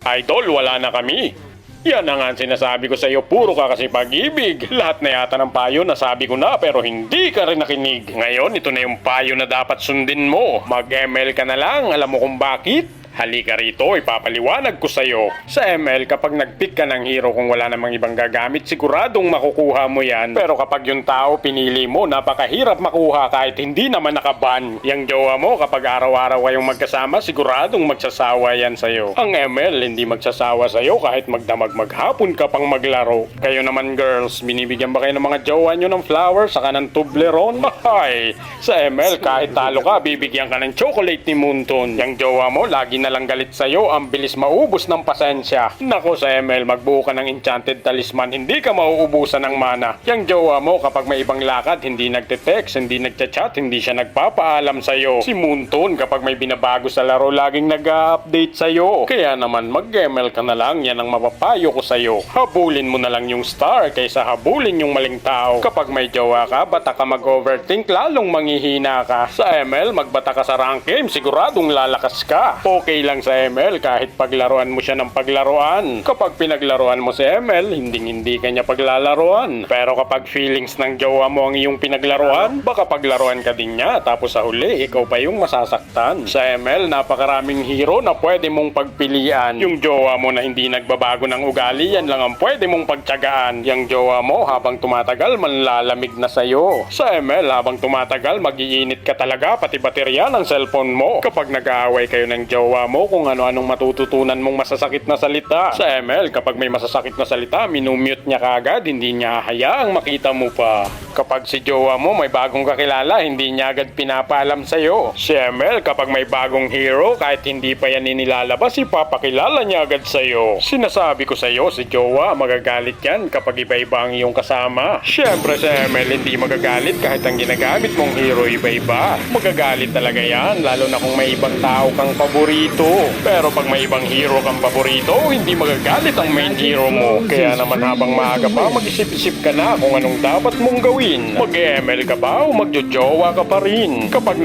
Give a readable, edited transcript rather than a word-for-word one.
Idol, wala na kami. Yan na nga ang sinasabi ko sa iyo, puro ka kasi pag-ibig. Lahat na yata ng payo nasabi ko na pero hindi ka rin nakinig. Ngayon, ito na yung payo na dapat sundin mo. Mag-ML ka na lang, alam mo kung bakit? Halika rito, ipapaliwanag ko sa'yo. Sa ML, kapag nag-pick ka ng hero kung wala namang ibang gagamit, siguradong makukuha mo yan. Pero kapag yung tao pinili mo, napakahirap makuha kahit hindi naman nakaban. Yang jowa mo, kapag araw-araw kayong magkasama, siguradong magsasawa yan sa'yo. Ang ML, hindi magsasawa sa'yo kahit magdamag maghapon ka pang maglaro. Kayo naman girls, binibigyan ba kayo ng mga jowa nyo ng flowers saka ng Toblerone? Hay! Sa ML, kahit talo ka, bibigyan ka ng chocolate ni Moonton. Yang jowa mo, lagi na lang galit sa'yo, ang bilis maubos ng pasensya. Nako sa ML, magbuo ka ng enchanted talisman, hindi ka mauubusan ng mana. Yang jowa mo, kapag may ibang lakad, hindi nagte-text, hindi nagchat-chat, hindi siya nagpapaalam sa'yo. Si Moonton, kapag may binabago sa laro, laging nag-update sa'yo. Kaya naman, mag-ML ka na lang, yan ang mapapayo ko sa'yo. Habulin mo na lang yung star, kaysa habulin yung maling tao. Kapag may jowa ka, bata ka mag-overthink, lalong manghihina ka. Sa ML, magbata ka sa rank game, siguradong lalakas ka. Okay lang sa ML kahit paglaruan mo siya ng paglaruan. Kapag pinaglaruan mo si ML, hindi ka niya paglalaruan. Pero kapag feelings ng jowa mo ang iyong pinaglaruan, baka paglaruan ka din niya tapos sa huli, ikaw pa yung masasaktan. Sa ML, napakaraming hero na pwede mong pagpilian. Yung jowa mo na hindi nagbabago ng ugali, yan lang ang pwede mong pagtyagaan. Yung jowa mo, habang tumatagal, manlalamig na sa'yo. Sa ML, habang tumatagal, mag-iinit ka talaga, pati baterya ng cellphone mo. Kapag nag-aaway kayo ng jowa mo kung ano-anong matututunan mong masasakit na salita. Sa ML, kapag may masasakit na salita, minumute niya kaagad, hindi niya hayaang makita mo pa. Kapag si jowa mo may bagong kakilala, hindi niya agad pinapaalam sa'yo. Si ML, kapag may bagong hero, kahit hindi pa yan inilalabas, ipapakilala niya agad sa'yo. Sinasabi ko sa'yo, si jowa, magagalit yan kapag iba-iba ang iyong kasama. Siyempre si ML, hindi magagalit kahit ang ginagamit mong hero iba-iba. Magagalit talaga yan, lalo na kung may ibang tao kang paborito. Pero pag may ibang hero kang paborito, hindi magagalit ang main hero mo. Kaya naman habang maaga pa, mag-isip-isip ka na kung anong dapat mong gawin. Mag-ML ka ba o magjojowa ka pa rin? Kapag